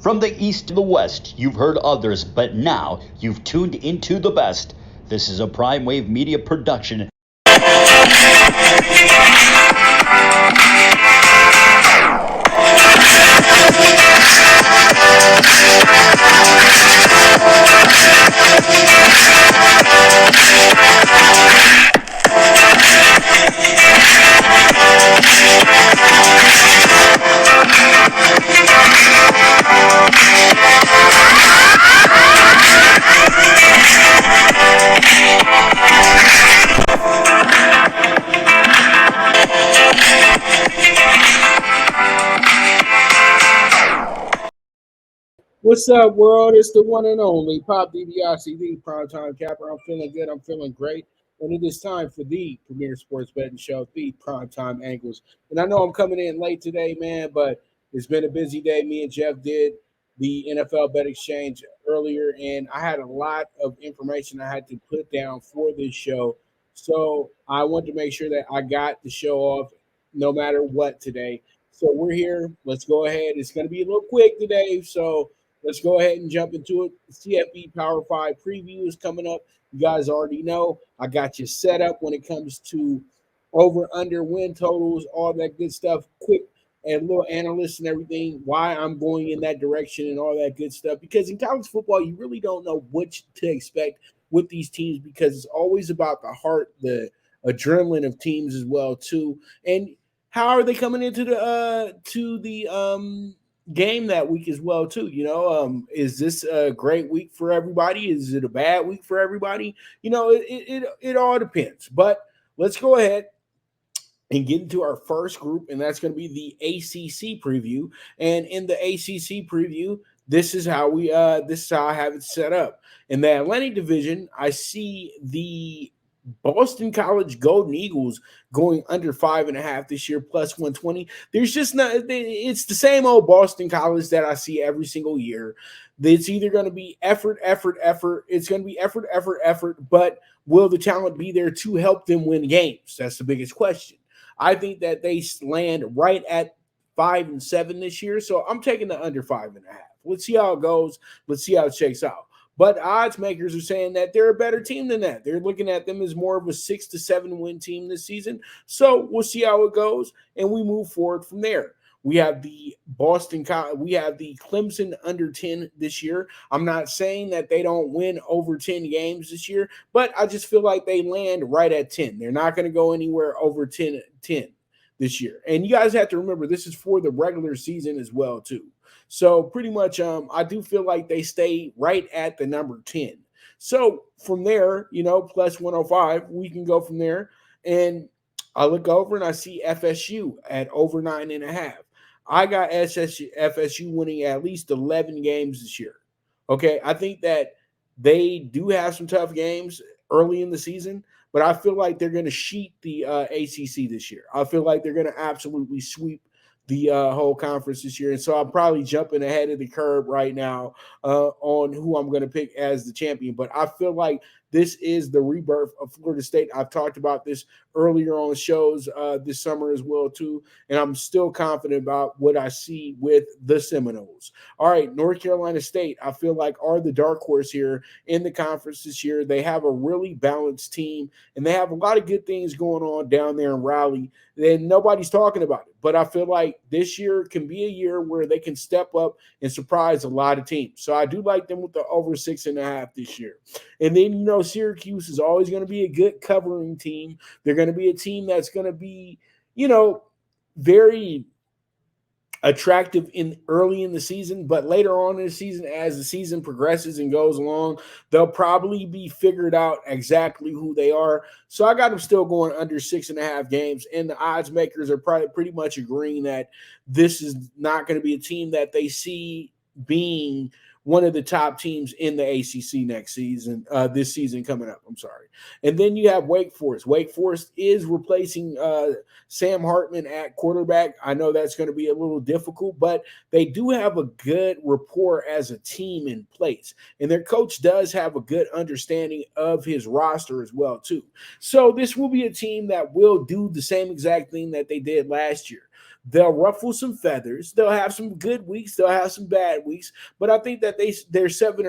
From the east to the west, you've heard others, but now you've tuned into the best. This is a Prime Wave Media production. What's up, world? It's the one and only Pop DDICD Primetime Capper. I'm feeling good. I'm feeling great. And it is time for the premier sports betting show, the Primetime Angles. And I know I'm coming in late today, man, but it's been a busy day. Me and Jeff did the NFL Bet Exchange earlier, and I had a lot of information I had to put down for this show. So I wanted to make sure that I got the show off no matter what today. So we're here. Let's go ahead. It's going to be a little quick today, so let's go ahead and jump into it. CFB Power 5 Preview is coming up. You guys already know I got you set up when it comes to over, under, win totals, all that good stuff. Quick and little analysts and everything, why I'm going in that direction and all that good stuff. Because in college football, you really don't know what to expect with these teams because it's always about the heart, the adrenaline of teams as well, too. And how are they coming into the game that week as well too? Is this a great week for everybody? Is it a bad week for everybody? It all depends. But let's go ahead and get into our first group, and that's going to be the ACC preview. And in the ACC preview, this is how I have it set up. In the Atlantic Division, I see the Boston College Golden Eagles going under 5.5 this year, plus 120. There's just not, it's the same old Boston College that I see every single year. It's either going to be effort. It's going to be effort, but will the talent be there to help them win games? That's the biggest question. I think that they land right at 5-7 this year, so I'm taking the under 5.5. Let's see how it goes. Let's see how it shakes out. But odds makers are saying that they're a better team than that. They're looking at them as more of a 6 to 7 win team this season. So we'll see how it goes, and we move forward from there. We have the Clemson under 10 this year. I'm not saying that they don't win over 10 games this year, but I just feel like they land right at 10. They're not going to go anywhere over 10 this year. And you guys have to remember, this is for the regular season as well, too. So pretty much I do feel like they stay right at the number 10. So from there, plus 105, we can go from there. And I look over and I see FSU at over 9.5. I got FSU winning at least 11 games this year. Okay, I think that they do have some tough games early in the season, but I feel like they're going to sheet the ACC this year. I feel like they're going to absolutely sweep the whole conference this year. And so I'm probably jumping ahead of the curve right now on who I'm going to pick as the champion. But I feel like this is the rebirth of Florida State. I've talked about this earlier on shows this summer as well, too. And I'm still confident about what I see with the Seminoles. All right, North Carolina State, I feel like are the dark horse here in the conference this year. They have a really balanced team, and they have a lot of good things going on down there in Raleigh. And nobody's talking about it. But I feel like this year can be a year where they can step up and surprise a lot of teams. So I do like them with the over 6.5 this year. And then, Syracuse is always going to be a good covering team. They're going to be a team that's going to be, very attractive early in the season, but later on in the season, as the season progresses and goes along, they'll probably be figured out exactly who they are. So I got them still going under 6.5 games, and the odds makers are probably pretty much agreeing that this is not going to be a team that they see being one of the top teams in the ACC next season, this season coming up. I'm sorry. And then you have Wake Forest. Wake Forest is replacing Sam Hartman at quarterback. I know that's going to be a little difficult, but they do have a good rapport as a team in place. And their coach does have a good understanding of his roster as well, too. So this will be a team that will do the same exact thing that they did last year. They'll ruffle some feathers. They'll have some good weeks. They'll have some bad weeks. But I think that they're a 7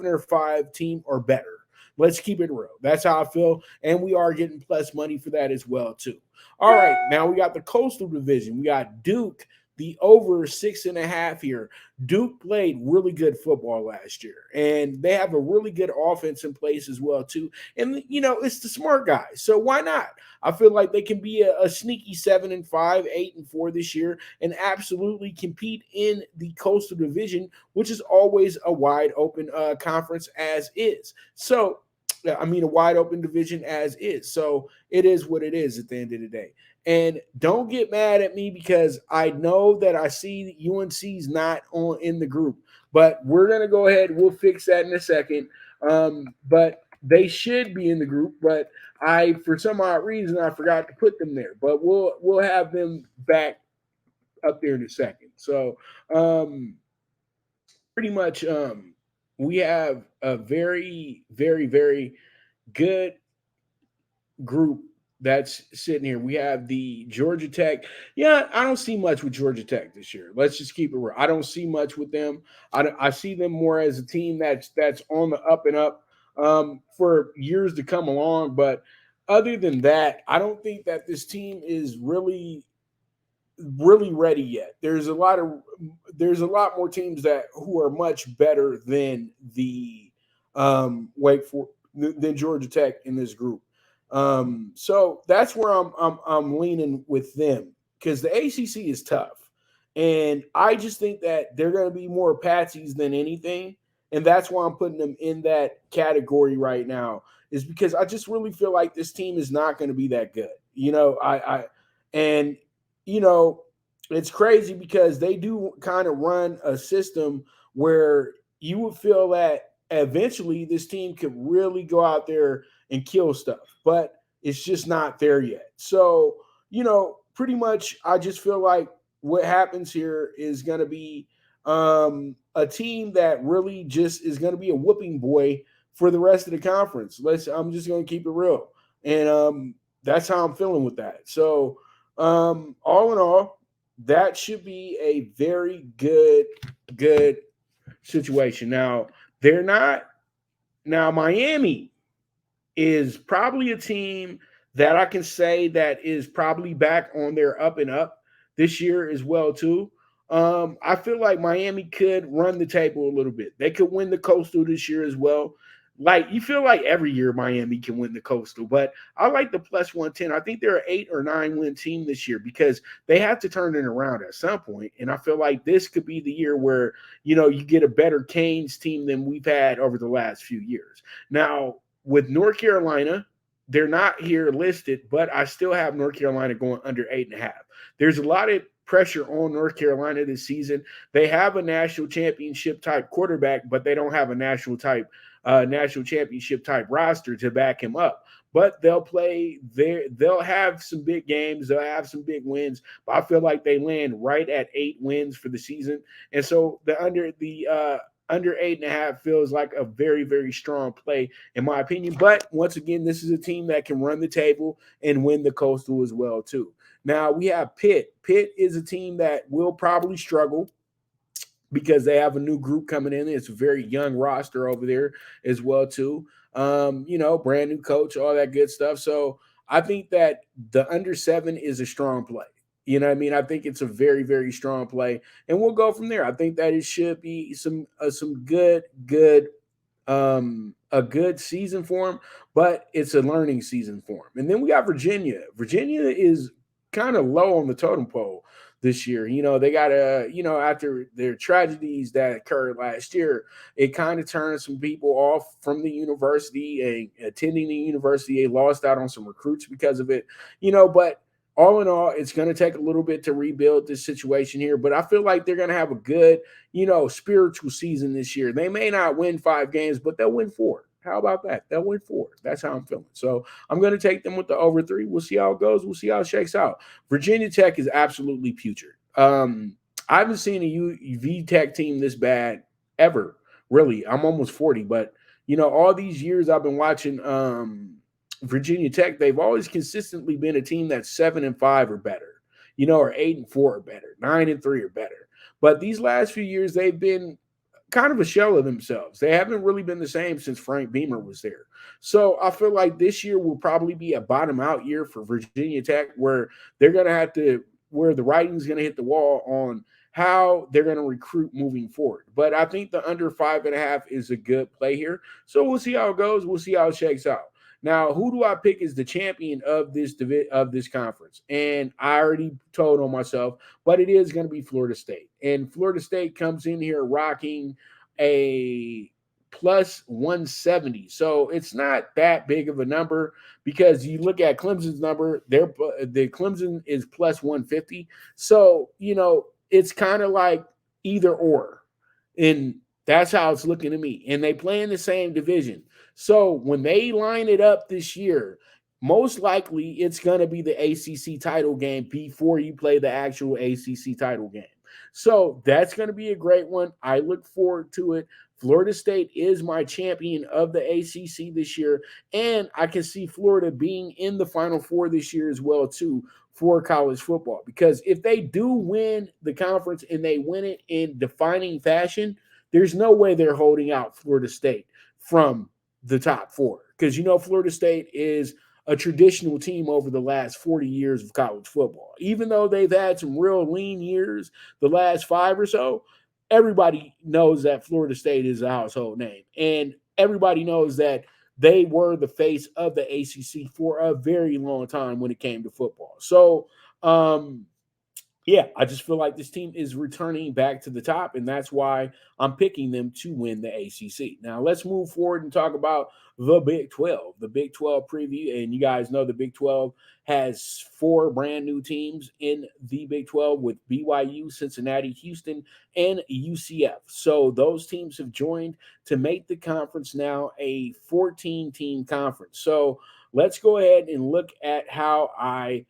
or 5 team or better. Let's keep it real. That's how I feel. And we are getting plus money for that as well, too. All right. Now we got the Coastal Division. We got Duke, the over 6.5 here. Duke played really good football last year, and they have a really good offense in place as well, too. And, it's the smart guys. So why not? I feel like they can be a sneaky 7-5, 8-4 this year, and absolutely compete in the Coastal Division, which is always a wide open conference as is. So, a wide open division as is. So it is what it is at the end of the day. And don't get mad at me because I know that I see UNC's not in the group, but we're going to go ahead. We'll fix that in a second. But they should be in the group, but for some odd reason, I forgot to put them there, but we'll have them back up there in a second. So pretty much we have a very, very, very good group that's sitting here. We have the Georgia Tech. Yeah, I don't see much with Georgia Tech this year. Let's just keep it real. I don't see much with them. I see them more as a team that's on the up and up for years to come along. But other than that, I don't think that this team is really ready yet. There's a lot more teams who are much better than the than Georgia Tech in this group. So that's where I'm leaning with them because the ACC is tough, and I just think that they're going to be more patsies than anything, and that's why I'm putting them in that category right now. Is because I just really feel like this team is not going to be that good. It's crazy because they do kind of run a system where you would feel that eventually this team could really go out there and kill stuff, but it's just not there yet. So, pretty much I just feel like what happens here is going to be a team that really just is going to be a whooping boy for the rest of the conference. I'm just going to keep it real. And that's how I'm feeling with that. So, all in all, that should be a very good situation. Now, Miami is probably a team that I can say that is probably back on their up and up this year as well, too. I feel like Miami could run the table a little bit. They could win the Coastal this year as well. Like, you feel like every year Miami can win the Coastal, but I like the plus 110. I think they're an 8 or 9 win team this year because they have to turn it around at some point. And I feel like this could be the year where, you get a better Canes team than we've had over the last few years. Now, with North Carolina, they're not here listed, but I still have North Carolina going under 8.5. There's a lot of pressure on North Carolina this season. They have a national championship type quarterback, but they don't have a national championship type roster to back him up. But they'll have some big games, they'll have some big wins. But I feel like they land right at 8 wins for the season. And so the under 8.5 feels like a very, very strong play, in my opinion. But once again, this is a team that can run the table and win the Coastal as well, too. Now, we have Pitt. Pitt is a team that will probably struggle because they have a new group coming in. It's a very young roster over there as well, too. Brand new coach, all that good stuff. So I think that the under 7 is a strong play. You know what I mean? I think it's a very, very strong play, and we'll go from there. I think that it should be some a good season for them, but it's a learning season for them. And then we got Virginia. Virginia is kind of low on the totem pole this year. They got after their tragedies that occurred last year, it kind of turned some people off from the university and attending the university. They lost out on some recruits because of it, but all in all, it's going to take a little bit to rebuild this situation here, but I feel like they're going to have a good, spiritual season this year. They may not win 5 games, but they'll win 4. How about that? They'll win 4. That's how I'm feeling. So I'm going to take them with the over 3. We'll see how it goes. We'll see how it shakes out. Virginia Tech is absolutely putrid. I haven't seen a UV Tech team this bad ever, really. I'm almost 40, but, all these years I've been watching Virginia Tech, they've always consistently been a team that's 7-5 or better. or 8-4 or better, 9-3 or better. But these last few years, they've been kind of a shell of themselves. They haven't really been the same since Frank Beamer was there. So I feel like this year will probably be a bottom out year for Virginia Tech, where they're going to have to, where the writing's going to hit the wall on how they're going to recruit moving forward. But I think the under 5.5 is a good play here. So we'll see how it goes. We'll see how it shakes out. Now, who do I pick as the champion of this conference? And I already told on myself, but it is going to be Florida State. And Florida State comes in here rocking a plus 170. So it's not that big of a number because you look at Clemson's number, the Clemson is plus 150. So, it's kind of like either or. And that's how it's looking to me. And they play in the same division. So when they line it up this year, most likely it's going to be the ACC title game before you play the actual ACC title game. So that's going to be a great one. I look forward to it. Florida State is my champion of the ACC this year, and I can see Florida being in the Final Four this year as well, too, for college football. Because if they do win the conference and they win it in defining fashion, there's no way they're holding out Florida State from the top four. Because, Florida State is a traditional team over the last 40 years of college football. Even though they've had some real lean years the last 5 or so, everybody knows that Florida State is a household name. And everybody knows that they were the face of the ACC for a very long time when it came to football. So, I just feel like this team is returning back to the top, and that's why I'm picking them to win the ACC. Now, let's move forward and talk about the Big 12, the Big 12 preview. And you guys know the Big 12 has 4 brand new teams in the Big 12 with BYU, Cincinnati, Houston, and UCF. So those teams have joined to make the conference now a 14-team conference. So let's go ahead and look at how I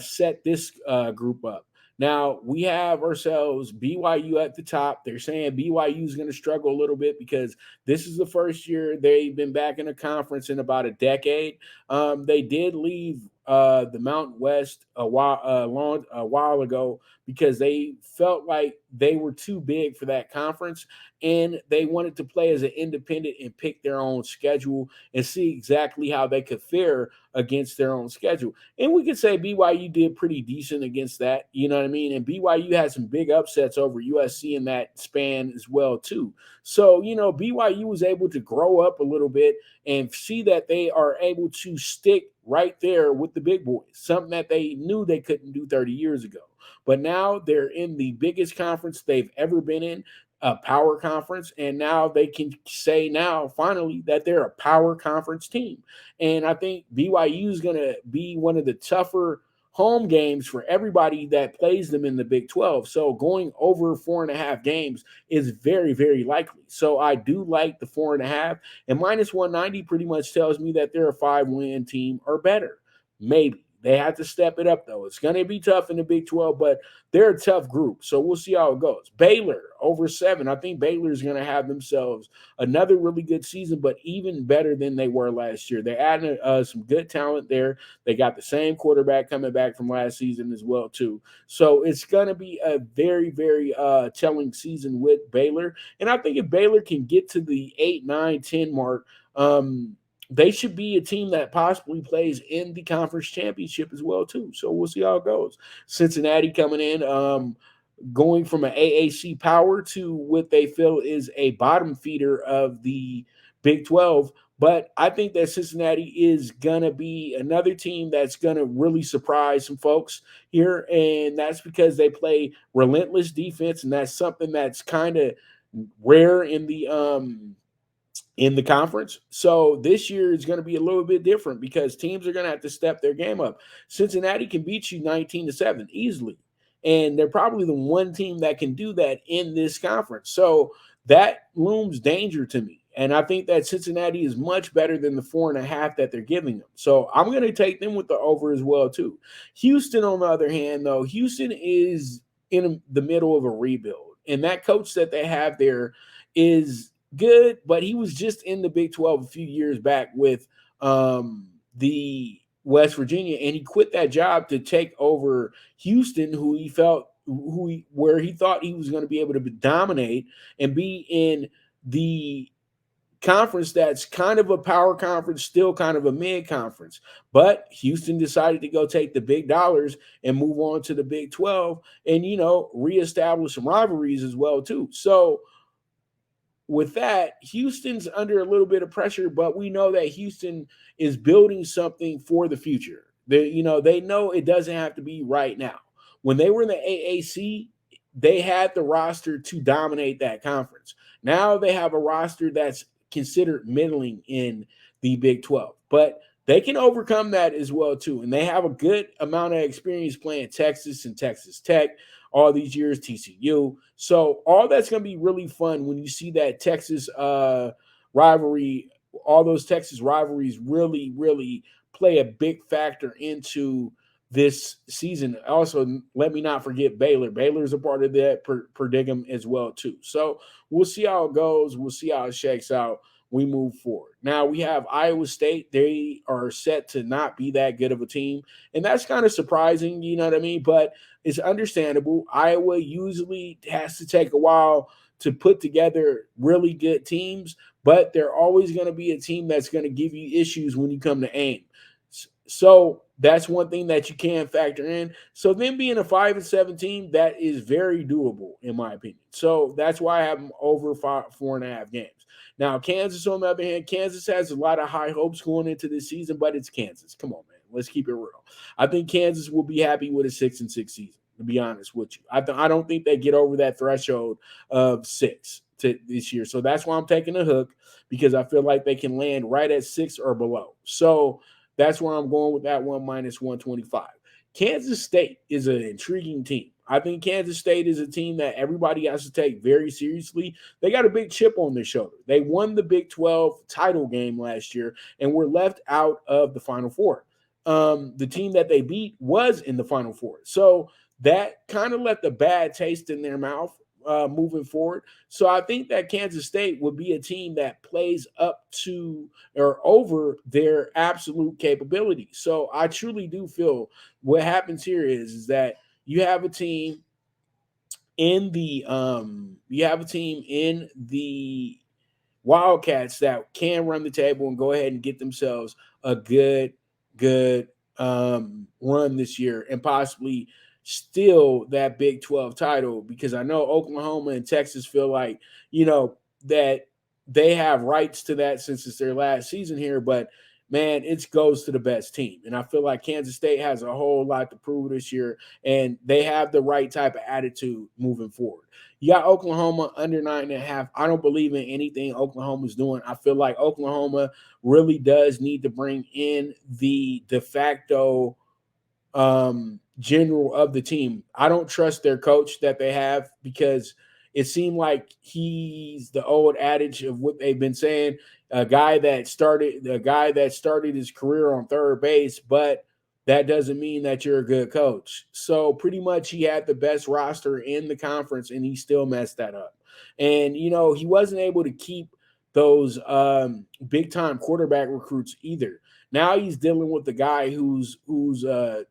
set this group up. Now, we have ourselves BYU at the top. They're saying BYU is going to struggle a little bit because this is the first year they've been back in a conference in about a decade. They did leave the Mountain West a while ago because they felt like they were too big for that conference, and they wanted to play as an independent and pick their own schedule and see exactly how they could fare against their own schedule. And we could say BYU did pretty decent against that, you know what I mean? And BYU had some big upsets over USC in that span as well, too. So, BYU was able to grow up a little bit and see that they are able to stick right there with the big boys, something that they knew they couldn't do 30 years ago. But now they're in the biggest conference they've ever been in, a power conference, and now they can say now finally that they're a power conference team. And I think BYU is going to be one of the tougher home games for everybody that plays them in the Big 12. So going over 4.5 games is very, very likely. So I do like the 4.5, and minus 190 pretty much tells me that they're a 5-win team or better. Maybe. They have to step it up, though. It's going to be tough in the Big 12, but they're a tough group. So we'll see how it goes. Baylor, over 7. I think Baylor is going to have themselves another really good season, but even better than they were last year. They're adding some good talent there. They got the same quarterback coming back from last season as well, too. So it's going to be a very, very telling season with Baylor. And I think if Baylor can get to the 8, 9, 10 mark, they should be a team that possibly plays in the conference championship as well, too. So we'll see how it goes. Cincinnati coming in, going from an AAC power to what they feel is a bottom feeder of the Big 12. But I think that Cincinnati is going to be another team that's going to really surprise some folks here. And that's because they play relentless defense, and that's something that's kind of rare in the conference. So this year is going to be a little bit different because teams are going to have to step their game up. Cincinnati can beat you 19-7 easily. And they're probably the one team that can do that in this conference. So that looms danger to me. And I think that Cincinnati is much better than the 4.5 that they're giving them. So I'm going to take them with the over as well, too. Houston, on the other hand, though, Houston is in the middle of a rebuild. And that coach that they have there is good, but he was just in the Big 12 a few years back with the West Virginia, and he quit that job to take over Houston, where he thought he was going to be able to dominate and be in the conference that's kind of a power conference, still kind of a mid conference. But Houston decided to go take the big dollars and move on to the Big 12 and, reestablish some rivalries as well, too. So with that, Houston's under a little bit of pressure, but we know that Houston is building something for the future. They know it doesn't have to be right now. When they were in the AAC, they had the roster to dominate that conference. Now they have a roster that's considered middling in the Big 12, but they can overcome that as well too. And they have a good amount of experience playing Texas and Texas Tech all these years, TCU. So all that's going to be really fun when you see that Texas rivalry, all those Texas rivalries really, really play a big factor into this season. Also, let me not forget Baylor. Baylor is a part of that predicament as well too. So we'll see how it goes. We'll see how it shakes out. We move forward. Now we have Iowa State. They are set to not be that good of a team. And that's kind of surprising, you know what I mean? But it's understandable. Iowa usually has to take a while to put together really good teams, but they're always going to be a team that's going to give you issues when you come to aim. So that's one thing that you can factor in. So them being a 5-7 team, that is very doable in my opinion. So that's why I have them over 4.5 games. Now, Kansas, on the other hand, Kansas has a lot of high hopes going into this season, but it's Kansas. Come on, man. Let's keep it real. I think Kansas will be happy with a 6-6 season, to be honest with you. I don't think they get over that threshold of 6 this year. So that's why I'm taking the hook, because I feel like they can land right at 6 or below. So that's where I'm going with that one, minus 125. Kansas State is an intriguing team. I think Kansas State is a team that everybody has to take very seriously. They got a big chip on their shoulder. They won the Big 12 title game last year and were left out of the Final Four. The team that they beat was in the Final Four. So that kind of left a bad taste in their mouth moving forward. So I think that Kansas State would be a team that plays up to or over their absolute capability. So I truly do feel what happens here is that you have a team in the Wildcats that can run the table and go ahead and get themselves a good run this year and possibly steal that Big 12 title, because I know Oklahoma and Texas feel like, that they have rights to that since it's their last season here, but man, it goes to the best team. And I feel like Kansas State has a whole lot to prove this year, and they have the right type of attitude moving forward. You got Oklahoma under 9.5. I don't believe in anything Oklahoma's doing. I feel like Oklahoma really does need to bring in the de facto general of the team. I don't trust their coach that they have, because it seemed like he's the old adage of what they've been saying, a guy that started his career on third base, but that doesn't mean that you're a good coach. So pretty much he had the best roster in the conference and he still messed that up. And he wasn't able to keep those big time quarterback recruits either. Now he's dealing with the guy who's 8th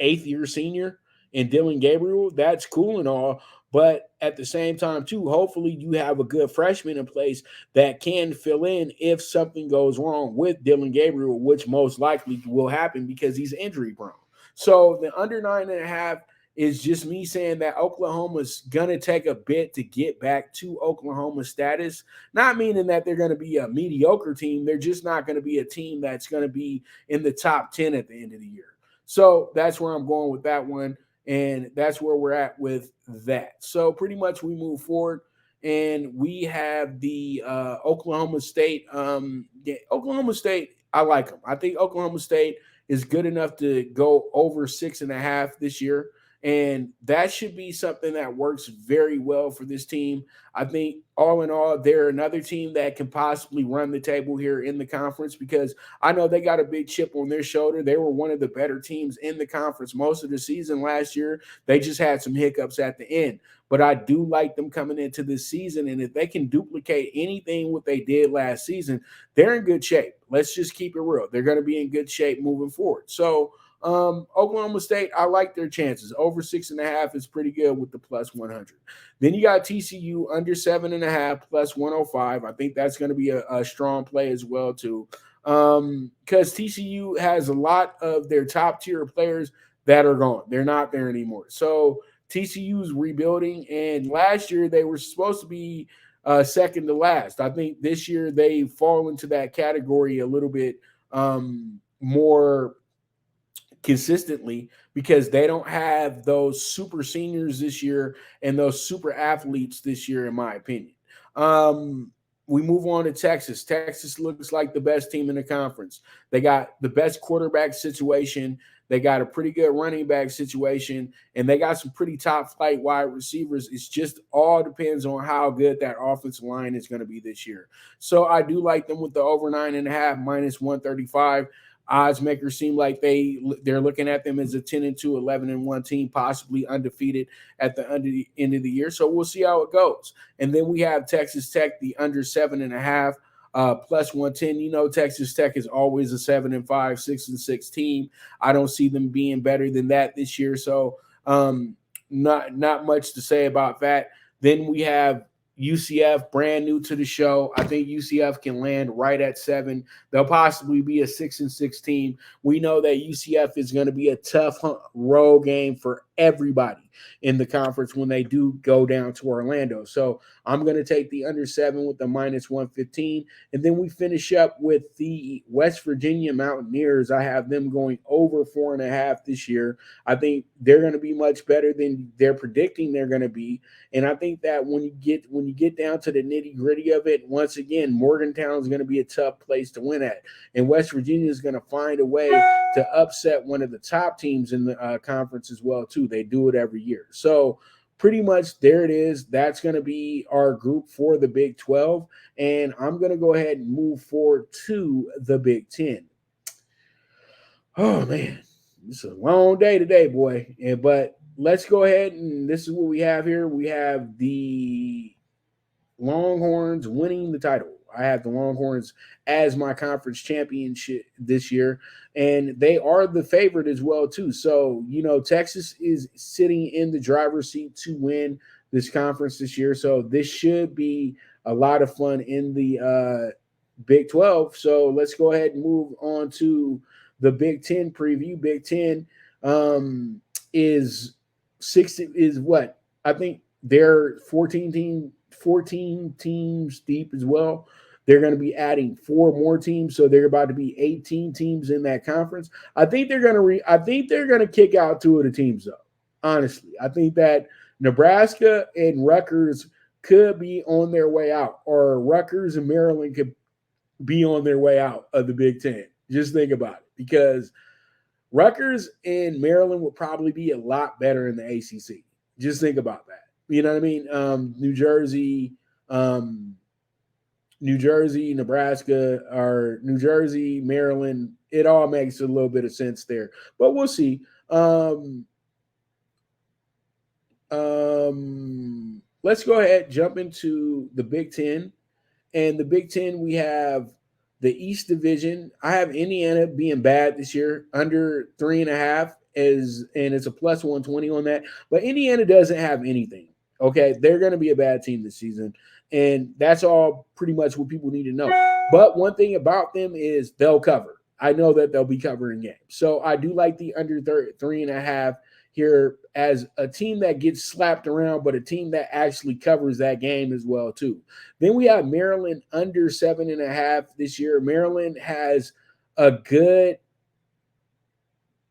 year senior and Dylan Gabriel. That's cool and all, but at the same time too, hopefully you have a good freshman in place that can fill in if something goes wrong with Dylan Gabriel, which most likely will happen because he's injury prone. So the under 9.5 is just me saying that Oklahoma's gonna take a bit to get back to Oklahoma status. Not meaning that they're gonna be a mediocre team. They're just not gonna be a team that's gonna be in the top 10 at the end of the year. So that's where I'm going with that one. And that's where we're at with that. So pretty much we move forward, and we have the Oklahoma State. Oklahoma State, I like them. I think Oklahoma State is good enough to go over 6.5 this year. And that should be something that works very well for this team. I think all in all, they're another team that can possibly run the table here in the conference, because I know they got a big chip on their shoulder. They were one of the better teams in the conference most of the season last year. They just had some hiccups at the end. But I do like them coming into this season. And if they can duplicate anything what they did last season, they're in good shape. Let's just keep it real. They're going to be in good shape moving forward. So Oklahoma State, I like their chances. Over 6.5 is pretty good with the plus 100. Then you got TCU under 7.5 plus 105. I think that's going to be a strong play as well too, because TCU has a lot of their top tier players that are gone. They're not there anymore. So TCU's rebuilding, and last year they were supposed to be second to last. I think this year they fall into that category a little bit more consistently, because they don't have those super seniors this year and those super athletes this year, in my opinion. We move on to Texas. Texas looks like the best team in the conference. They got the best quarterback situation. They got a pretty good running back situation, and they got some pretty top flight wide receivers. It's just all depends on how good that offensive line is going to be this year. So I do like them with the over 9.5 minus 135. Odds makers seem like they're looking at them as a 10-2, 11-1 team, possibly undefeated at the end of the year. So we'll see how it goes. And then we have Texas Tech, the under 7.5. Plus 110. You know, Texas Tech is always a 7-5, 6-6 team. I don't see them being better than that this year. So not much to say about that. Then we have UCF, brand new to the show. I think UCF can land right at 7. They'll possibly be a 6-6 team. We know that UCF is going to be a tough road game for everybody in the conference when they do go down to Orlando. So I'm going to take the under 7 with the minus 115. And then we finish up with the West Virginia Mountaineers. I have them going over 4.5 this year. I think they're going to be much better than they're predicting they're going to be. And I think that when you get down to the nitty gritty of it, once again, Morgantown is going to be a tough place to win at. And West Virginia is going to find a way to upset one of the top teams in the conference as well, too. They do it every year. So pretty much there it is. That's going to be our group for the Big 12. And I'm going to go ahead and move forward to the Big 10. Oh, man. It's a long day today, boy. But let's go ahead, and this is what we have here. We have the Longhorns winning the title. I have the Longhorns as my conference championship this year, and they are the favorite as well, too. So, you know, Texas is sitting in the driver's seat to win this conference this year. So this should be a lot of fun in the Big 12. So let's go ahead and move on to the Big 10 preview. Big 10 is what? I think they're 14 teams deep as well. They're going to be adding 4 more teams, so they're about to be 18 teams in that conference. I think they're going to kick out 2 of the teams though. Honestly, I think that Nebraska and Rutgers could be on their way out, or Rutgers and Maryland could be on their way out of the Big 10. Just think about it, because Rutgers and Maryland would probably be a lot better in the ACC. Just think about that. You know what I mean? New Jersey, Nebraska, or New Jersey, Maryland. It all makes a little bit of sense there, but we'll see. Let's go ahead, jump into the Big 10. And the Big 10, we have the East Division. I have Indiana being bad this year, under 3.5, and it's a plus 120 on that. But Indiana doesn't have anything. Okay, they're going to be a bad team this season, and that's all pretty much what people need to know. But one thing about them is they'll cover. I know that they'll be covering games. So I do like the under 3.5 here as a team that gets slapped around, but a team that actually covers that game as well, too. Then we have Maryland under 7.5 this year. Maryland has a good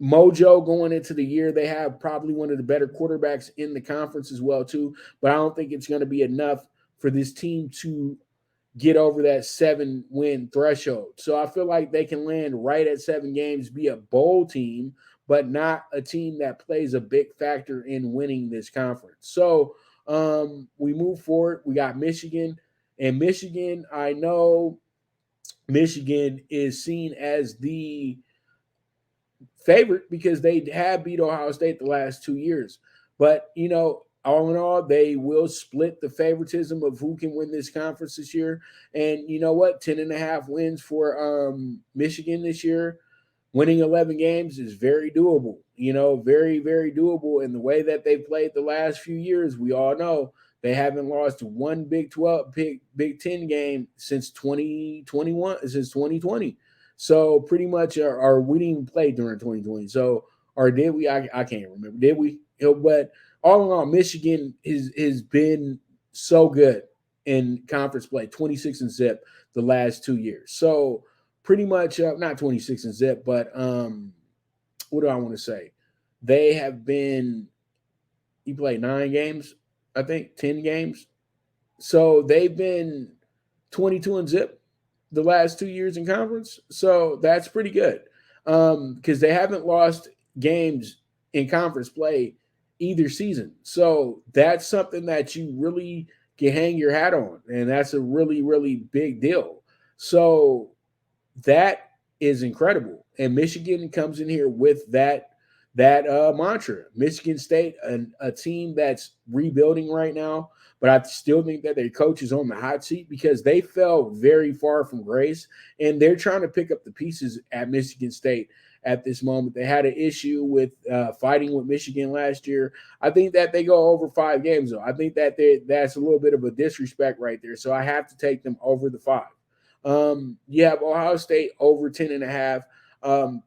mojo going into the year. They have probably one of the better quarterbacks in the conference as well, too. But I don't think it's going to be enough for this team to get over that 7-win threshold. So I feel like they can land right at 7 games, be a bowl team, but not a team that plays a big factor in winning this conference. So we move forward. We got Michigan. And Michigan, I know Michigan is seen as the favorite because they have beat Ohio State the last 2 years. But, all in all, they will split the favoritism of who can win this conference this year. And you know what? 10.5 wins for Michigan this year. Winning 11 games is very doable, very, very doable. And the way that they played the last few years, we all know they haven't lost one Big 12, Big 10 game since 2021, since 2020. So pretty much, or we didn't even play during 2020. So, or did we? I can't remember. Did we? But all in all, Michigan has been so good in conference play, 26 and zip the last 2 years. So pretty much, not 26 and zip, but what do I want to say? They have been. He played 9 games, I think, 10 games. So they've been 22 and zip the last 2 years in conference. So that's pretty good because they haven't lost games in conference play either season. So that's something that you really can hang your hat on. And that's a really, really big deal. So that is incredible. And Michigan comes in here with that mantra. Michigan State, a team that's rebuilding right now, but I still think that their coach is on the hot seat because they fell very far from grace, and they're trying to pick up the pieces at Michigan State at this moment. They had an issue with fighting with Michigan last year. I think that they go over 5 games, though. I think that that's a little bit of a disrespect right there, so I have to take them over the 5. You have Ohio State over 10.5.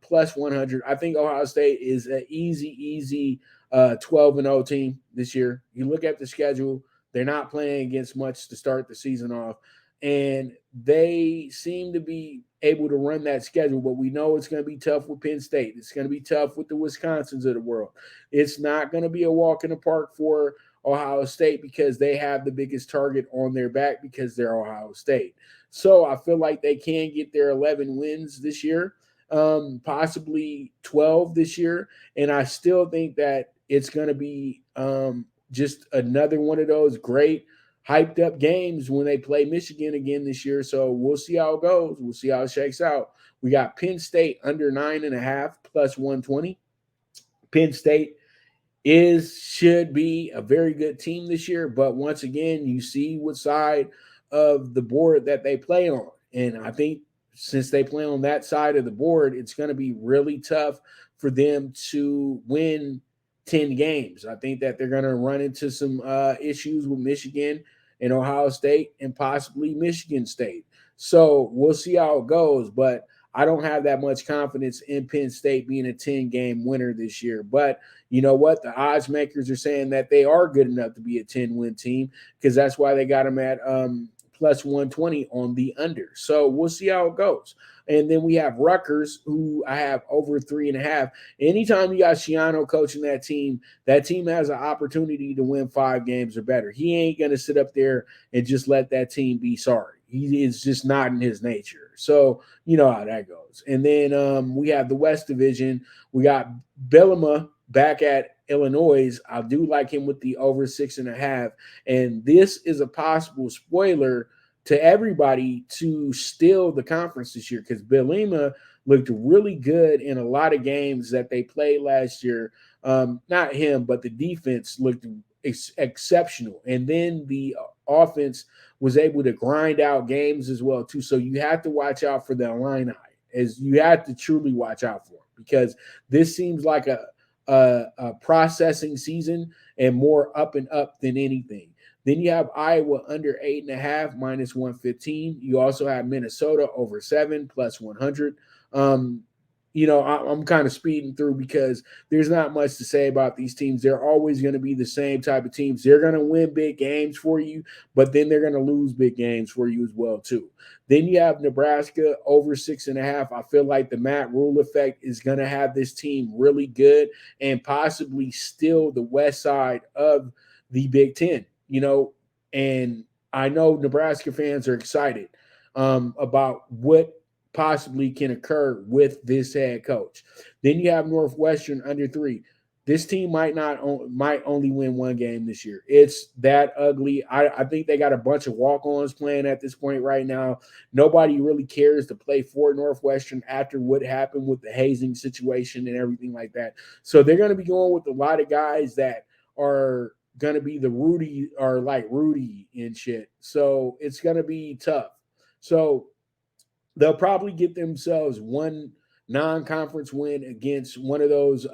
Plus 100. I think Ohio State is an easy 12-0 team this year. You look at the schedule, they're not playing against much to start the season off, and they seem to be able to run that schedule, but we know it's going to be tough with Penn State. It's going to be tough with the Wisconsins of the world. It's not going to be a walk in the park for Ohio State because they have the biggest target on their back because they're Ohio State. So I feel like they can get their 11 wins this year. Possibly 12 this year. And I still think that it's going to be just another one of those great hyped up games when they play Michigan again this year. So we'll see how it goes. We'll see how it shakes out. We got Penn State under 9.5 plus 120. Penn State should be a very good team this year. But once again, you see what side of the board that they play on. And I think since they play on that side of the board, it's going to be really tough for them to win 10 games. I think that they're going to run into some issues with Michigan and Ohio State and possibly Michigan State. So we'll see how it goes, but I don't have that much confidence in Penn State being a 10-game winner this year. But you know what? The odds makers are saying that they are good enough to be a 10-win team because that's why they got them at plus 120 on the under. So we'll see how it goes. And then we have Rutgers, who I have over 3.5. Anytime you got Schiano coaching that team has an opportunity to win 5 games or better. He ain't going to sit up there and just let that team be sorry. He is just not in his nature. So you know how that goes. And then we have the West Division. We got Bielema back at Illinois. I do like him with the over 6.5. And this is a possible spoiler to everybody to steal the conference this year because Bielema looked really good in a lot of games that they played last year. Not him, but the defense looked exceptional. And then the offense was able to grind out games as well, too. So you have to watch out for the Illini, as you have to truly watch out for them because this seems like a processing season and more up and up than anything. Then you have Iowa under 8.5 minus 115. You also have Minnesota over 7 plus 100. I'm kind of speeding through because there's not much to say about these teams. They're always going to be the same type of teams. They're going to win big games for you, but then they're going to lose big games for you as well, too. Then you have Nebraska over 6.5. I feel like the Matt Rule effect is going to have this team really good and possibly steal the west side of the Big Ten, and I know Nebraska fans are excited about what possibly can occur with this head coach. Then you have Northwestern under 3. This team might only win one game this year. It's that ugly. I think they got a bunch of walk-ons playing at this point right now. Nobody really cares to play for Northwestern after what happened with the hazing situation and everything like that. So they're going to be going with a lot of guys that are going to be the Rudy or like Rudy and shit. So it's going to be tough. So they'll probably get themselves one non-conference win against one of those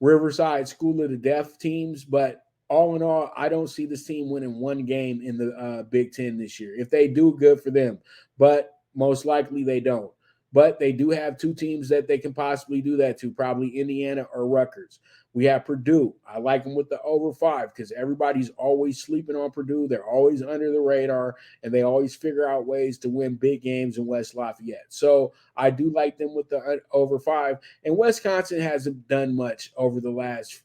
Riverside School of the Deaf teams, but all in all, I don't see this team winning one game in the Big Ten this year. If they do, good for them, but most likely they don't. But they do have two teams that they can possibly do that to, probably Indiana or Rutgers. We have Purdue. I like them with the over 5 because everybody's always sleeping on Purdue. They're always under the radar, and they always figure out ways to win big games in West Lafayette. So I do like them with the over 5. And Wisconsin hasn't done much over the last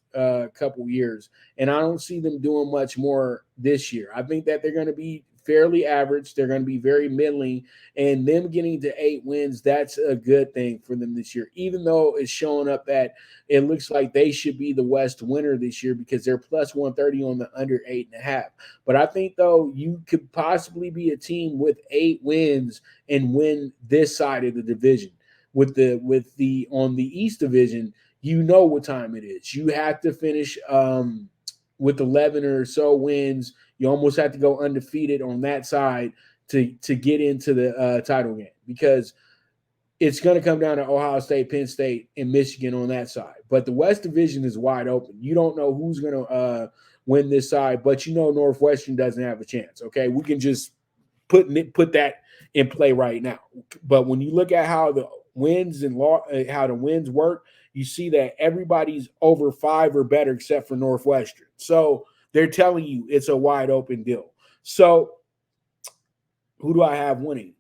couple years, and I don't see them doing much more this year. I think that they're going to be fairly average. They're going to be very middling, and them getting to 8 wins, that's a good thing for them this year, even though it's showing up that it looks like they should be the West winner this year because they're plus 130 on the under 8.5. But I think, though, you could possibly be a team with 8 wins and win this side of the division. With the on the East Division, you know what time it is. You have to finish with 11 or so wins. You almost have to go undefeated on that side to get into the title game because it's going to come down to Ohio State, Penn State, and Michigan on that side. But the West Division is wide open. You don't know who's going to win this side, but you know Northwestern doesn't have a chance. Okay, we can just put that in play right now. But when you look at how the wins and how the wins work, you see that everybody's over 5 or better except for Northwestern. So they're telling you it's a wide open deal. So who do I have winning?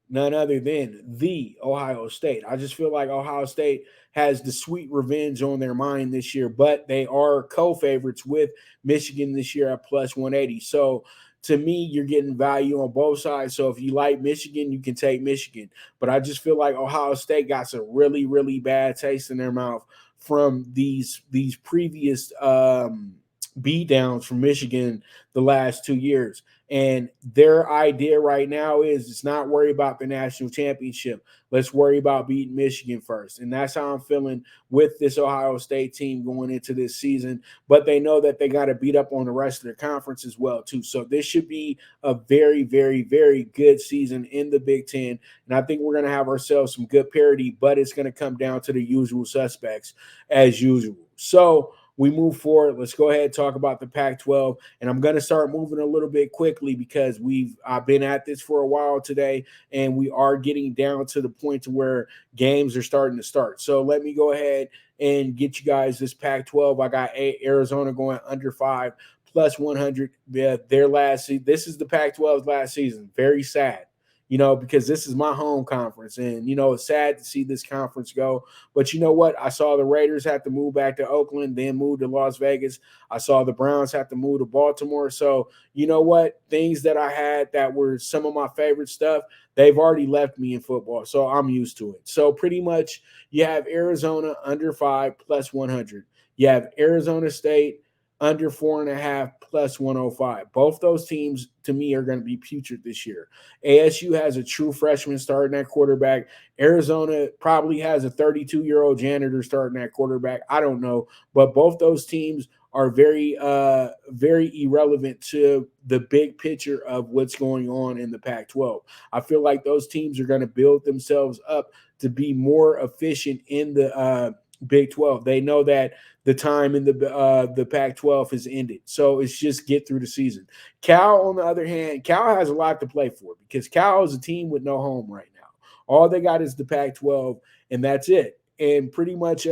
None other than the Ohio State. I just feel like Ohio State has the sweet revenge on their mind this year, but they are co-favorites with Michigan this year at plus 180. So to me, you're getting value on both sides. So if you like Michigan, you can take Michigan. But I just feel like Ohio State got some really, really bad taste in their mouth from these previous beatdowns from Michigan the last 2 years. And their idea right now is it's not worry about the national championship. Let's worry about beating Michigan first. And that's how I'm feeling with this Ohio State team going into this season. But they know that they got to beat up on the rest of the conference as well, too. So this should be a very, very, very good season in the Big Ten. And I think we're going to have ourselves some good parity, but it's going to come down to the usual suspects as usual. So we move forward. Let's go ahead and talk about the Pac-12. And I'm going to start moving a little bit quickly because I've been at this for a while today, and we are getting down to the point to where games are starting to start. So let me go ahead and get you guys this Pac-12. I got Arizona going under 5 plus 100. This is the Pac-12's last season. Very sad. Because this is my home conference. And, it's sad to see this conference go. But you know what? I saw the Raiders have to move back to Oakland, then move to Las Vegas. I saw the Browns have to move to Baltimore. So, you know what? Things that I had that were some of my favorite stuff, they've already left me in football. So I'm used to it. So pretty much you have Arizona under 5 plus 100. You have Arizona State under 4.5 plus 105. Both those teams, to me, are going to be putrid this year. ASU has a true freshman starting at quarterback. Arizona probably has a 32-year-old janitor starting at quarterback. I don't know. But both those teams are very, very irrelevant to the big picture of what's going on in the Pac-12. I feel like those teams are going to build themselves up to be more efficient in the Big 12. They know that the time in the Pac-12 has ended. So it's just get through the season. Cal, on the other hand, Cal has a lot to play for because Cal is a team with no home right now. All they got is the Pac-12, and that's it. And pretty much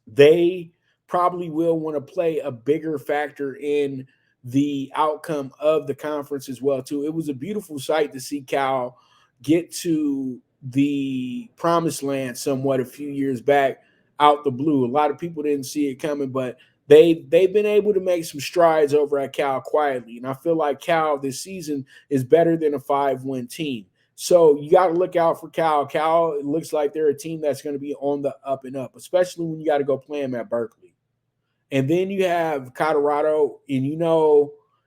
they probably will want to play a bigger factor in the outcome of the conference as well, too. It was a beautiful sight to see Cal get to the promised land somewhat a few years back out the blue. A lot of people didn't see it coming, but they've been able to make some strides over at Cal quietly. And I feel like Cal this season is better than a 5-win team. So you got to look out for Cal. Cal, it looks like they're a team that's going to be on the up and up, especially when you got to go play them at Berkeley. And then you have Colorado, and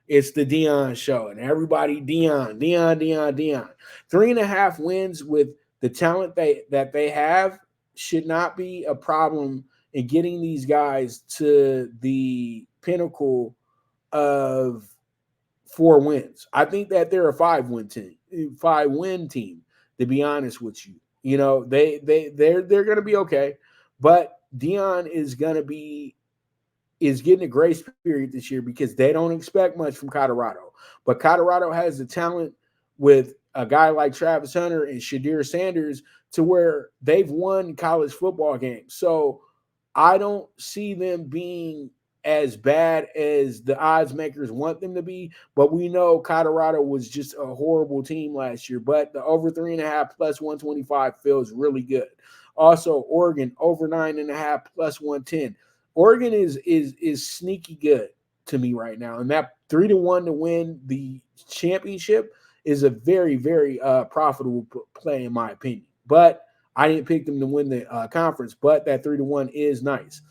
it's the Dion show, and everybody Dion. 3.5 wins with the talent that they have should not be a problem in getting these guys to the pinnacle of 4 wins. I think that they're a 5-win team. To be honest with you, they're going to be okay, but Dion is getting a grace period this year because they don't expect much from Colorado. But Colorado has the talent with a guy like Travis Hunter and Shadir Sanders to where they've won college football games. So I don't see them being as bad as the odds makers want them to be. But we know Colorado was just a horrible team last year. But the over 3.5 plus 125 feels really good. Also, Oregon over 9.5 plus 110. Oregon is sneaky good to me right now, and that 3-1 to win the championship is a very, very profitable play in my opinion. But I didn't pick them to win the conference, but that 3-1 is nice.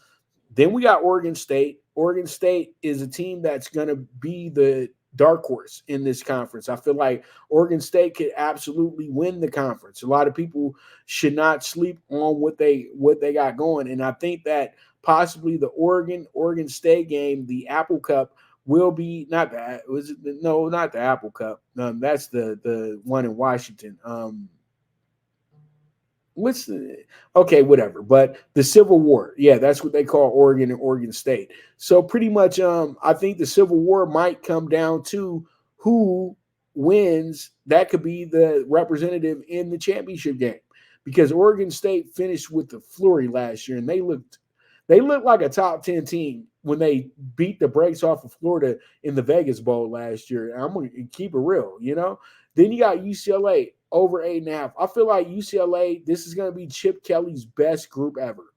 Then we got Oregon State. Oregon State is a team that's going to be the dark horse in this conference. I feel like Oregon State could absolutely win the conference. A lot of people should not sleep on what they got going, and I think that possibly the Oregon State game, the Apple Cup, will be not that. Not the Apple Cup. That's the one in Washington. Whatever. But the Civil War, yeah, that's what they call Oregon and Oregon State. So pretty much, I think the Civil War might come down to who wins. That could be the representative in the championship game, because Oregon State finished with the flurry last year, and they looked like a top 10 team when they beat the brakes off of Florida in the Vegas Bowl last year. I'm going to keep it real, Then you got UCLA over 8.5. I feel like UCLA, this is going to be Chip Kelly's best group ever.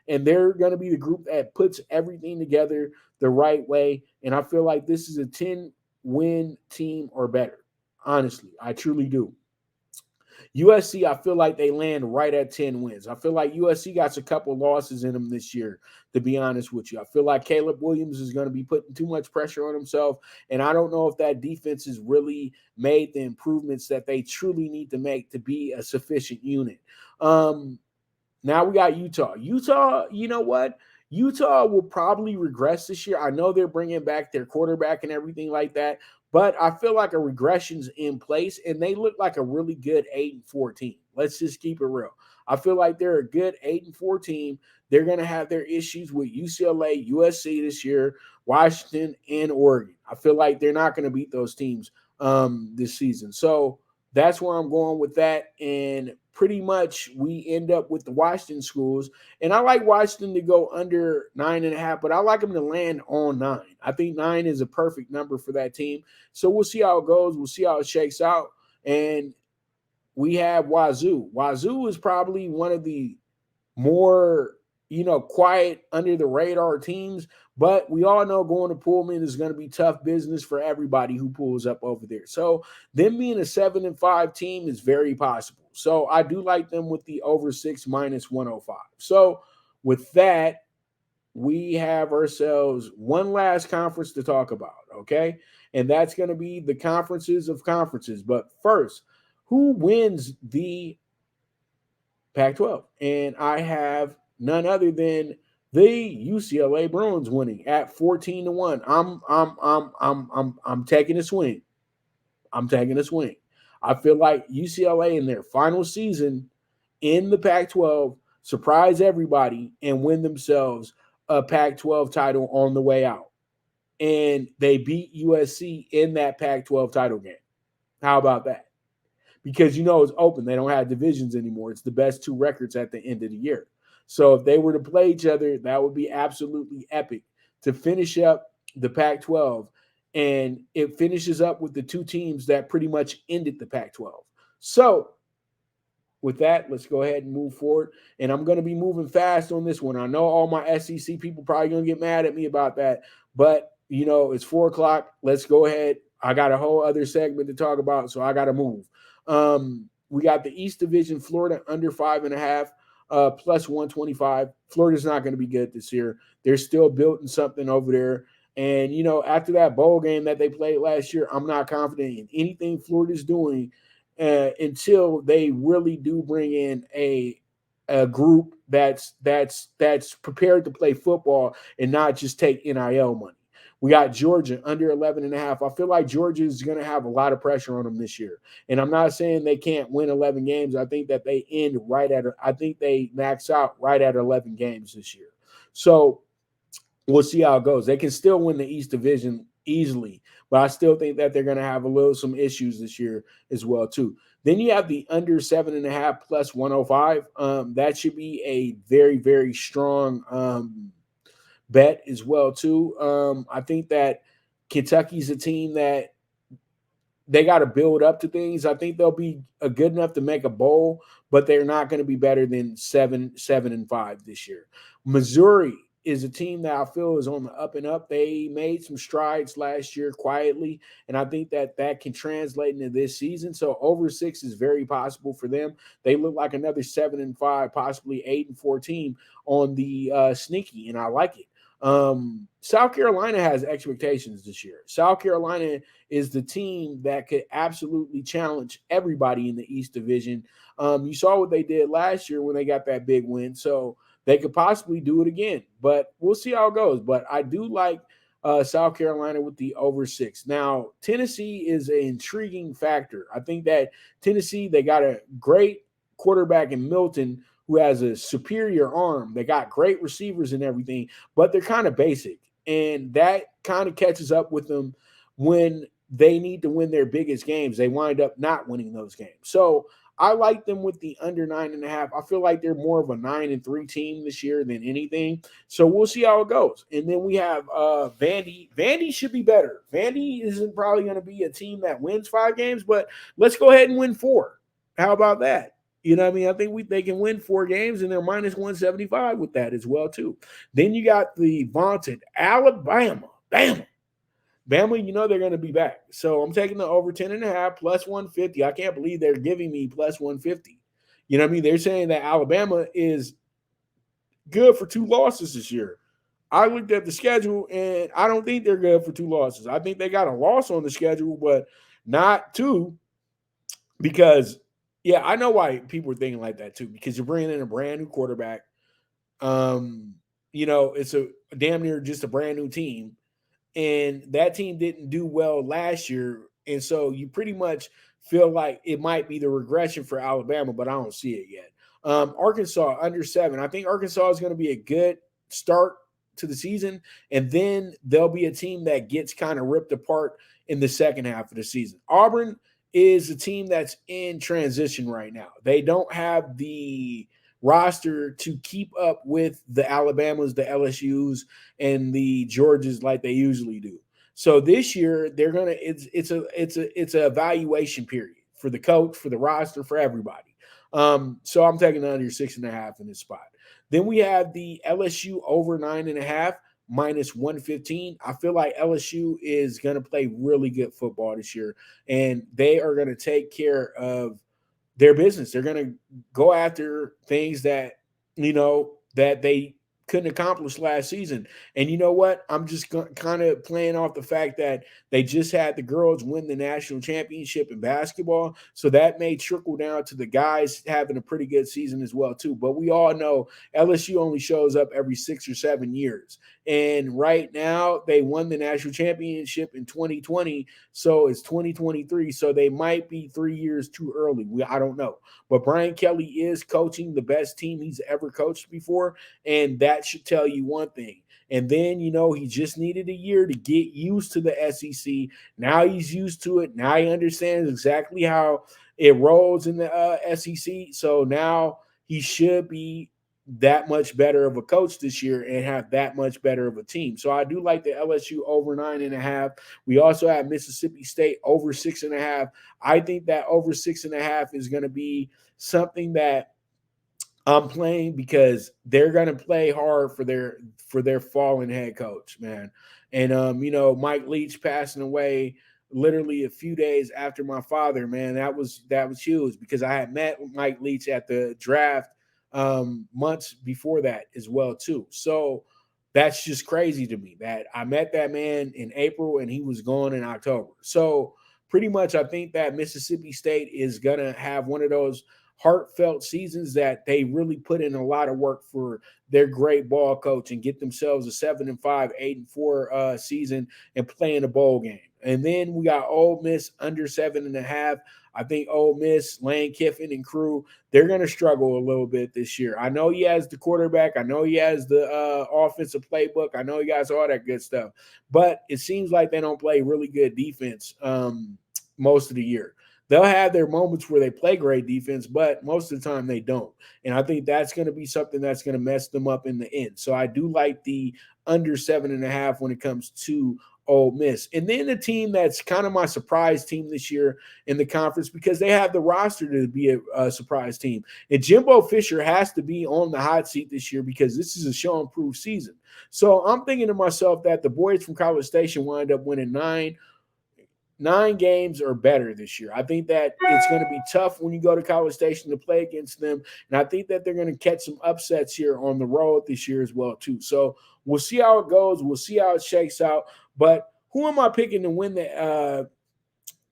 And they're going to be the group that puts everything together the right way. And I feel like this is a 10-win team or better. Honestly, I truly do. USC, I feel like they land right at 10 wins. I feel like USC got a couple losses in them this year, to be honest with you. I feel like Caleb Williams is going to be putting too much pressure on himself, and I don't know if that defense has really made the improvements that they truly need to make to be a sufficient unit. Now we got Utah. Utah, you know what? Utah will probably regress this year. I know they're bringing back their quarterback and everything like that, but I feel like a regression's in place, and they look like a really good 8-4 team. Let's just keep it real. I feel like they're a good 8-4 team. They're going to have their issues with UCLA, USC this year, Washington, and Oregon. I feel like they're not going to beat those teams this season. So that's where I'm going with that. And pretty much we end up with the Washington schools. And I like Washington to go under 9.5, but I like them to land on 9. I think 9 is a perfect number for that team. So we'll see how it goes. We'll see how it shakes out. And we have Wazoo. Wazoo is probably one of the more, quiet under the radar teams, but we all know going to Pullman is going to be tough business for everybody who pulls up over there. So them being a 7-5 team is very possible. So I do like them with the over 6 minus 105. So with that, we have ourselves one last conference to talk about, okay? And that's going to be the conferences of conferences. But first, who wins the Pac-12? And I have none other than the UCLA Bruins winning at 14-1. I'm taking a swing. I feel like UCLA in their final season in the Pac-12 surprise everybody and win themselves a Pac-12 title on the way out. And they beat USC in that Pac-12 title game. How about that? Because it's open. They don't have divisions anymore. It's the best 2 records at the end of the year. So if they were to play each other, that would be absolutely epic to finish up the Pac-12. And it finishes up with the 2 teams that pretty much ended the Pac-12. So with that, let's go ahead and move forward. And I'm going to be moving fast on this one. I know all my SEC people probably going to get mad at me about that. But, it's 4 o'clock. Let's go ahead. I got a whole other segment to talk about, so I got to move. We got the East Division, Florida under 5.5, plus 125. Florida's not going to be good this year. They're still building something over there. And, after that bowl game that they played last year, I'm not confident in anything Florida's doing until they really do bring in a group that's prepared to play football and not just take NIL money. We got Georgia under 11.5. I feel like Georgia is going to have a lot of pressure on them this year. And I'm not saying they can't win 11 games. I think that they I think they max out right at 11 games this year. So we'll see how it goes. They can still win the East Division easily, but I still think that they're going to have some issues this year as well too. Then you have the under 7.5 plus 105. That should be a very, very strong bet as well too. I think that Kentucky's a team that they got to build up to things. I think they'll be good enough to make a bowl, but they're not going to be better than 7-5 this year. Missouri is a team that I feel is on the up and up. They made some strides last year quietly, and I think that can translate into this season. So over 6 is very possible for them. They look like another 7-5, possibly 8-4 team on the sneaky, and I like it. South Carolina has expectations this year. South Carolina is the team that could absolutely challenge everybody in the East Division. You saw what they did last year when they got that big win, so they could possibly do it again. But we'll see how it goes. But I do like South Carolina with the over 6. Now, Tennessee is an intriguing factor. I think that Tennessee, they got a great quarterback in Milton who has a superior arm. They got great receivers and everything, but they're kind of basic. And that kind of catches up with them when they need to win their biggest games. They wind up not winning those games. So I like them with the under 9.5. I feel like they're more of a 9-3 team this year than anything. So we'll see how it goes. And then we have Vandy. Vandy should be better. Vandy isn't probably going to be a team that wins 5 games, but let's go ahead and win 4. How about that? You know what I mean? I think they can win 4 games, and they're minus 175 with that as well, too. Then you got the vaunted Alabama. Bama, they're going to be back. So I'm taking the over 10.5 plus 150. I can't believe they're giving me plus 150. You know what I mean? They're saying that Alabama is good for 2 losses this year. I looked at the schedule, and I don't think they're good for 2 losses. I think they got a loss on the schedule, but not 2 because – yeah, I know why people are thinking like that too, because you're bringing in a brand new quarterback. It's a damn near just a brand new team, and that team didn't do well last year, and so you pretty much feel like it might be the regression for Alabama, but I don't see it yet. Arkansas under 7. I think Arkansas is going to be a good start to the season, and then there'll be a team that gets kind of ripped apart in the second half of the season. Auburn is a team that's in transition right now. They don't have the roster to keep up with the Alabamas, the LSUs, and the Georgias like they usually do. So this year it's an evaluation period for the coach, for the roster, for everybody. So I'm taking under 6.5 in this spot. Then we have the LSU over 9.5. minus 115. I feel like LSU is going to play really good football this year, and they are going to take care of their business. They're going to go after things that, that they couldn't accomplish last season. And you know what? I'm just kind of playing off the fact that they just had the girls win the national championship in basketball. So that may trickle down to the guys having a pretty good season as well, too. But we all know LSU only shows up every 6 or 7 years. And right now they won the national championship in 2020. So it's 2023. So they might be 3 years too early. I don't know. But Brian Kelly is coaching the best team he's ever coached before. And that should tell you one thing. And then, he just needed a year to get used to the SEC. Now he's used to it. Now he understands exactly how it rolls in the SEC. So now he should be that much better of a coach this year and have that much better of a team. So I do like the LSU over 9.5. We also have Mississippi State over 6.5. I think that over 6.5 is going to be something that I'm playing because they're going to play hard for their fallen head coach, man. And Mike Leach passing away literally a few days after my father, man. That was huge because I had met Mike Leach at the draft months before that as well too. So that's just crazy to me that I met that man in April and he was gone in October. So pretty much I think that Mississippi State is going to have one of those heartfelt seasons that they really put in a lot of work for their great ball coach and get themselves a 7-5, 8-4 season and play in a bowl game. And then we got Ole Miss under 7.5. I think Ole Miss, Lane Kiffin and crew, they're going to struggle a little bit this year. I know he has the quarterback. I know he has the offensive playbook. I know he has all that good stuff. But it seems like they don't play really good defense most of the year. They'll have their moments where they play great defense, but most of the time they don't. And I think that's going to be something that's going to mess them up in the end. So I do like the under 7.5 when it comes to Ole Miss. And then the team that's kind of my surprise team this year in the conference because they have the roster to be a surprise team. And Jimbo Fisher has to be on the hot seat this year because this is a show and prove season. So I'm thinking to myself that the boys from College Station wind up winning nine games or better this year. I think that it's going to be tough when you go to College Station to play against them. And I think that they're going to catch some upsets here on the road this year as well, too. So we'll see how it goes. We'll see how it shakes out. But who am I picking to win the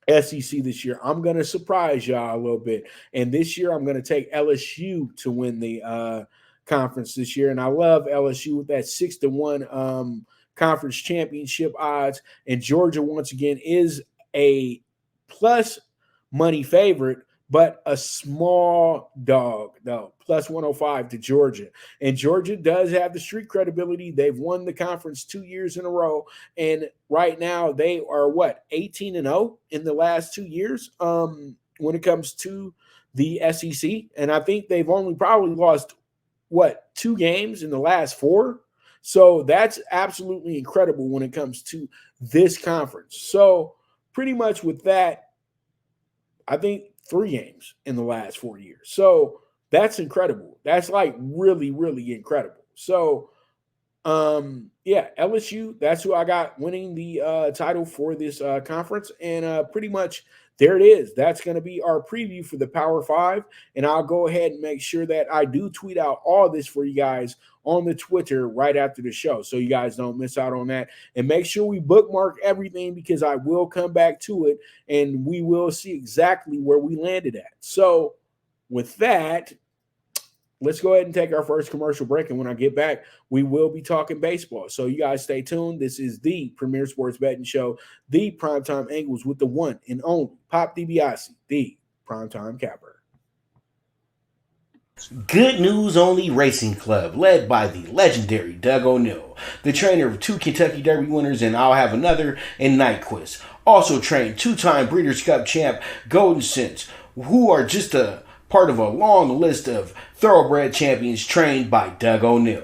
SEC this year? I'm going to surprise y'all a little bit. And this year I'm going to take LSU to win the conference this year. And I love LSU with that 6-1 conference championship odds. And Georgia, once again, is a plus money favorite, but a small dog, though, plus 105 to Georgia. And Georgia does have the street credibility. They've won the conference 2 years in a row. And right now they are, 18-0 in the last 2 years when it comes to the SEC. And I think they've only probably lost, 2 games in the last 4. So that's absolutely incredible when it comes to this conference. So pretty much with that, I think 3 games in the last 4 years. So that's incredible. That's like really, really incredible. So, LSU, that's who I got winning the title for this conference. And pretty much there it is. That's going to be our preview for the Power 5. And I'll go ahead and make sure that I do tweet out all this for you guys on the Twitter right after the show so you guys don't miss out on that. And make sure we bookmark everything because I will come back to it and we will see exactly where we landed at. So with that, let's go ahead and take our first commercial break. And when I get back, we will be talking baseball. So you guys stay tuned. This is the Premier Sports Betting Show, the Primetime Angles with the one and only Pop DiBiase, the Primetime Capper. Good News Only Racing Club, led by the legendary Doug O'Neill, the trainer of 2 Kentucky Derby winners, and I'll have another in Nyquist. Also trained 2-time Breeders' Cup champ Golden Sense, who are just a part of a long list of thoroughbred champions trained by Doug O'Neill.